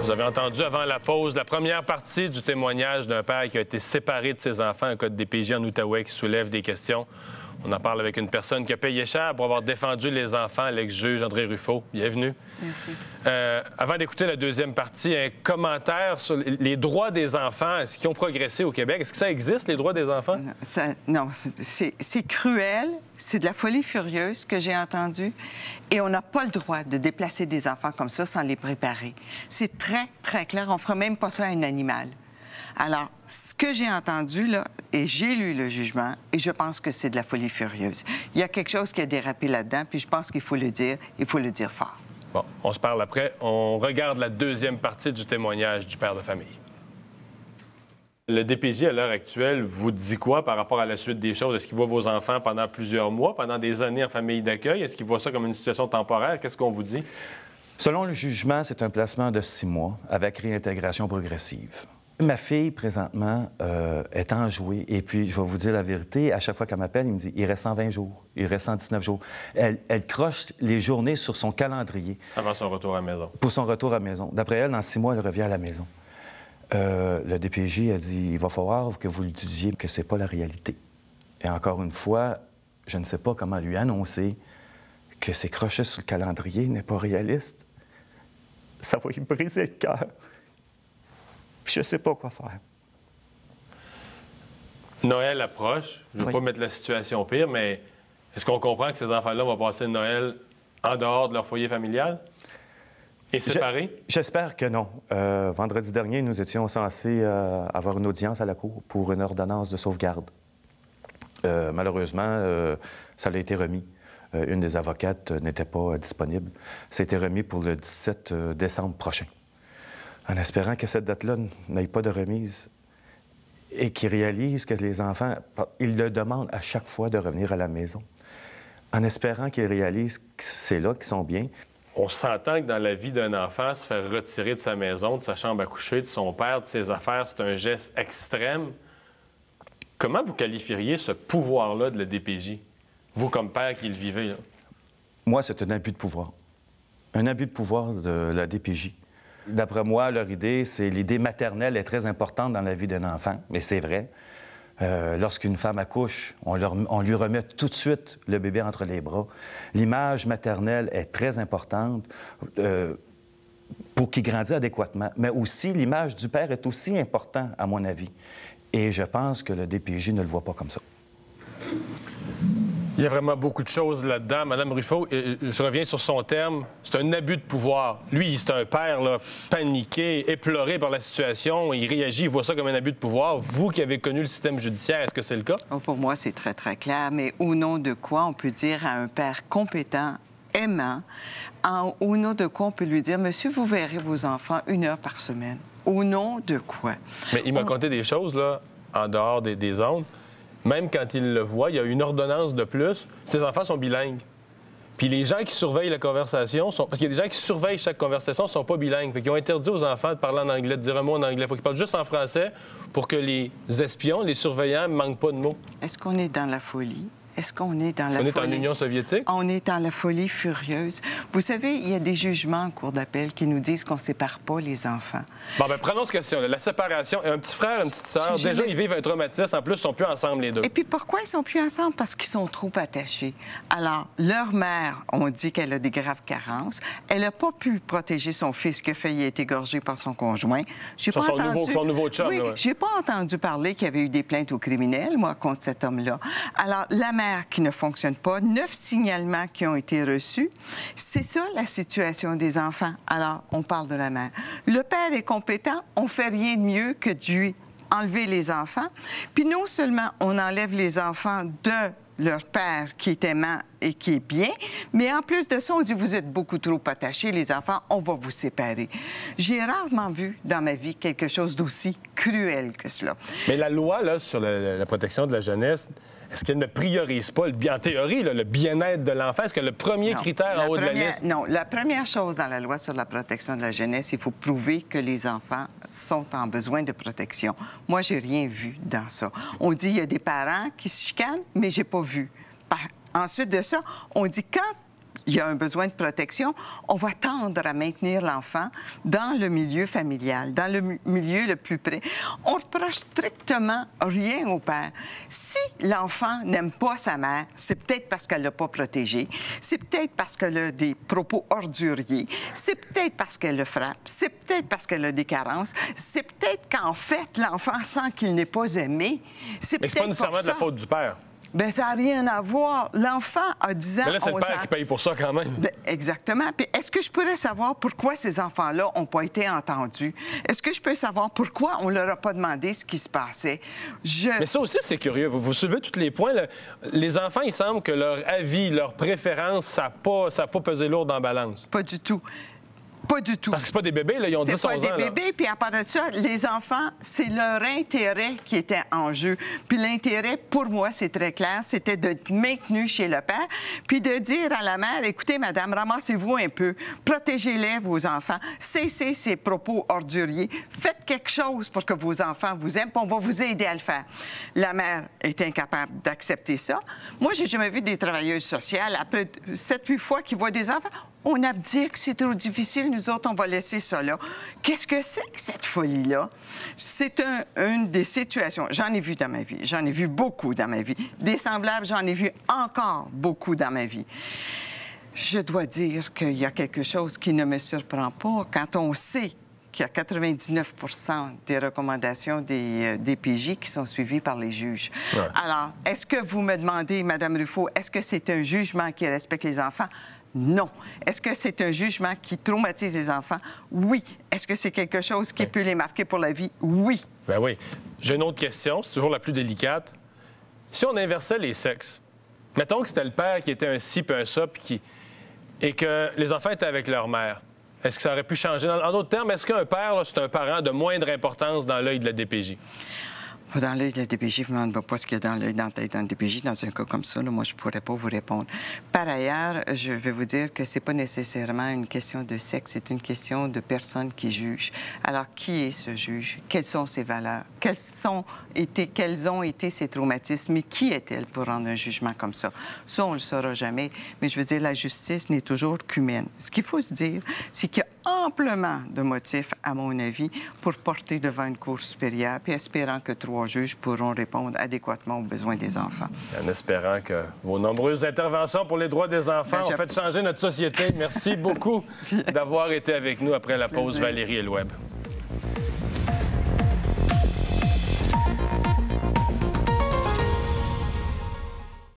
Vous avez entendu avant la pause la première partie du témoignage d'un père qui a été séparé de ses enfants, un cas de DPJ en Outaouais qui soulève des questions. On en parle avec une personne qui a payé cher pour avoir défendu les enfants, l'ex-juge André Ruffo. Bienvenue. Merci. Avant d'écouter la deuxième partie, un commentaire sur les droits des enfants. Est-ce qu'ils ont progressé au Québec? Est-ce que ça existe, les droits des enfants? Non, c'est cruel. C'est de la folie furieuse que j'ai entendue. Et on n'a pas le droit de déplacer des enfants comme ça sans les préparer. C'est très, très clair. On ne fera même pas ça à un animal. Alors, ce que j'ai entendu, là, et j'ai lu le jugement, et je pense que c'est de la folie furieuse. Il y a quelque chose qui a dérapé là-dedans, puis je pense qu'il faut le dire fort. Bon, on se parle après. On regarde la deuxième partie du témoignage du père de famille. Le DPJ, à l'heure actuelle, vous dit quoi par rapport à la suite des choses? Est-ce qu'il voit vos enfants pendant plusieurs mois, pendant des années en famille d'accueil? Est-ce qu'il voit ça comme une situation temporaire? Qu'est-ce qu'on vous dit? Selon le jugement, c'est un placement de 6 mois avec réintégration progressive. Ma fille, présentement, est enjouée. Et puis, je vais vous dire la vérité, à chaque fois qu'elle m'appelle, il me dit « il reste 120 jours, il reste 119 jours ». Elle croche les journées sur son calendrier. Avant son retour à la maison. Pour son retour à la maison. D'après elle, dans 6 mois, elle revient à la maison. Le DPJ a dit « il va falloir que vous lui disiez que c'est pas la réalité ». Et encore une fois, je ne sais pas comment lui annoncer que ses crochets sur le calendrier n'est pas réaliste. Ça va lui briser le cœur. Puis je ne sais pas quoi faire. Noël approche. Je ne veux Oui. pas mettre la situation pire, mais est-ce qu'on comprend que ces enfants-là vont passer Noël en dehors de leur foyer familial et séparés? J'espère que non. Vendredi dernier, nous étions censés avoir une audience à la Cour pour une ordonnance de sauvegarde. Malheureusement, ça a été remis. Une des avocates n'était pas disponible. Ça a été remis pour le 17 décembre prochain. En espérant que cette date-là n'ait pas de remise et qu'ils réalisent que les enfants, ils le demandent à chaque fois de revenir à la maison. En espérant qu'ils réalisent que c'est là qu'ils sont bien. On s'entend que dans la vie d'un enfant, se faire retirer de sa maison, de sa chambre à coucher, de son père, de ses affaires, c'est un geste extrême. Comment vous qualifieriez ce pouvoir-là de la DPJ? Vous, comme père qui le vivez, là? Moi, c'est un abus de pouvoir. Un abus de pouvoir de la DPJ. D'après moi, leur idée, c'est l'idée maternelle est très importante dans la vie d'un enfant, mais c'est vrai. Lorsqu'une femme accouche, on lui remet tout de suite le bébé entre les bras. L'image maternelle est très importante pour qu'il grandisse adéquatement, mais aussi l'image du père est aussi importante, à mon avis. Et je pense que le DPJ ne le voit pas comme ça. Il y a vraiment beaucoup de choses là-dedans. Madame Ruffo, je reviens sur son terme, c'est un abus de pouvoir. Lui, c'est un père là, paniqué, éploré par la situation. Il réagit, il voit ça comme un abus de pouvoir. Vous qui avez connu le système judiciaire, est-ce que c'est le cas? Oh, pour moi, c'est très, très clair. Mais au nom de quoi on peut dire à un père compétent, aimant, au nom de quoi on peut lui dire « Monsieur, vous verrez vos enfants 1 heure par semaine ». Au nom de quoi? Mais il m'a conté des choses, là, en dehors des zones. Même quand il le voit, il y a une ordonnance de plus. Ses enfants sont bilingues. Puis les gens qui surveillent la conversation, parce qu'il y a des gens qui surveillent chaque conversation, ne sont pas bilingues. Fait qu'ils ont interdit aux enfants de parler en anglais, de dire un mot en anglais. Il faut qu'ils parlent juste en français pour que les espions, les surveillants, ne manquent pas de mots. Est-ce qu'on est dans la folie? Est-ce qu'on est dans la folie? On est en Union soviétique? On est dans la folie furieuse. Vous savez, il y a des jugements en cour d'appel qui nous disent qu'on ne sépare pas les enfants. Bon, bien, prenons cette question-là. La séparation, un petit frère, une petite sœur, déjà, ils vivent un traumatisme. En plus, ils sont plus ensemble, les deux. Et puis, pourquoi ils sont plus ensemble? Parce qu'ils sont trop attachés. Alors, leur mère, on dit qu'elle a des graves carences. Elle n'a pas pu protéger son fils qui a failli être égorgé par son conjoint. Son nouveau chum, oui, là, ouais. J'ai pas entendu parler qu'il y avait eu des plaintes aux criminels, moi, contre cet homme-là. Alors, la mère qui ne fonctionne pas, 9 signalements qui ont été reçus. C'est ça, la situation des enfants. Alors, on parle de la mère. Le père est compétent, on fait rien de mieux que de lui enlever les enfants. Puis non seulement on enlève les enfants de leur père qui est aimant et qui est bien, mais en plus de ça, on dit, vous êtes beaucoup trop attachés, les enfants, on va vous séparer. J'ai rarement vu dans ma vie quelque chose d'aussi cruel que cela. Mais la loi là, sur la protection de la jeunesse, est-ce qu'elle ne priorise pas, en théorie, là, le bien-être de l'enfant? Est-ce que le premier critère en haut de la liste? Non, la première chose dans la loi sur la protection de la jeunesse, il faut prouver que les enfants sont en besoin de protection. Moi, j'ai rien vu dans ça. On dit qu'il y a des parents qui se chicanent, mais j'ai pas vu. Ensuite de ça, on dit quand il y a un besoin de protection, on va tendre à maintenir l'enfant dans le milieu familial, dans le milieu le plus près. On ne reproche strictement rien au père. Si l'enfant n'aime pas sa mère, c'est peut-être parce qu'elle ne l'a pas protégé, c'est peut-être parce qu'elle a des propos orduriers, c'est peut-être parce qu'elle le frappe, c'est peut-être parce qu'elle a des carences, c'est peut-être qu'en fait, l'enfant sent qu'il n'est pas aimé. Mais c'est pas nécessairement de la faute du père. Bien, ça n'a rien à voir. L'enfant a 10 ans, mais là, c'est le 11 père ans. qui paye pour ça quand même. Bien, exactement. Puis est-ce que je pourrais savoir pourquoi ces enfants-là n'ont pas été entendus? Est-ce que je peux savoir pourquoi on ne leur a pas demandé ce qui se passait? Mais ça aussi, c'est curieux. Vous soulevez tous les points. Là. Les enfants, il semble que leur avis, leur préférence, ça n'a pas pesé lourd dans la balance. Pas du tout. Pas du tout. Parce que c'est pas des bébés, là, ils ont 10-11 ans. C'est pas des bébés, puis à part de ça, les enfants, c'est leur intérêt qui était en jeu. Puis l'intérêt, pour moi, c'est très clair, c'était d'être maintenu chez le père, puis de dire à la mère, écoutez, madame, ramassez-vous un peu, protégez-les, vos enfants, cessez ces propos orduriers, faites quelque chose pour que vos enfants vous aiment, puis on va vous aider à le faire. La mère est incapable d'accepter ça. Moi, j'ai jamais vu des travailleuses sociales, après 7-8 fois qu'ils voient des enfants, on abdique, c'est trop difficile, nous autres, on va laisser ça là. Qu'est-ce que c'est que cette folie-là? C'est une des situations, j'en ai vu dans ma vie, j'en ai vu beaucoup dans ma vie. Des semblables, j'en ai vu encore beaucoup dans ma vie. Je dois dire qu'il y a quelque chose qui ne me surprend pas quand on sait qu'il y a 99 des recommandations des DPJ qui sont suivies par les juges. Ouais. Alors, est-ce que vous me demandez, Mme Ruffo, est-ce que c'est un jugement qui respecte les enfants? Non. Est-ce que c'est un jugement qui traumatise les enfants? Oui. Est-ce que c'est quelque chose qui peut les marquer pour la vie? Oui. Ben oui. J'ai une autre question, c'est toujours la plus délicate. Si on inversait les sexes, mettons que c'était le père qui était un ci puis un ça, et que les enfants étaient avec leur mère, est-ce que ça aurait pu changer? En d'autres termes, est-ce qu'un père, c'est un parent de moindre importance dans l'œil de la DPJ? Dans l'œil de la DPJ, je ne me demande pas ce qu'il y a dans l'œil dans la tête dans le DPJ. Dans un cas comme ça, là, moi, je ne pourrais pas vous répondre. Par ailleurs, je vais vous dire que ce n'est pas nécessairement une question de sexe, c'est une question de personne qui juge. Alors, qui est ce juge? Quelles sont ses valeurs? Quels ont été ses traumatismes? Et qui est-elle pour rendre un jugement comme ça? Ça, on ne le saura jamais. Mais je veux dire, la justice n'est toujours qu'humaine. Ce qu'il faut se dire, c'est qu'il y a amplement de motifs, à mon avis, pour porter devant une cour supérieure, puis espérant que 3 juges pourront répondre adéquatement aux besoins des enfants. En espérant que vos nombreuses interventions pour les droits des enfants ont fait changer notre société. Merci beaucoup d'avoir été avec nous après la pause, Valérie Elweb.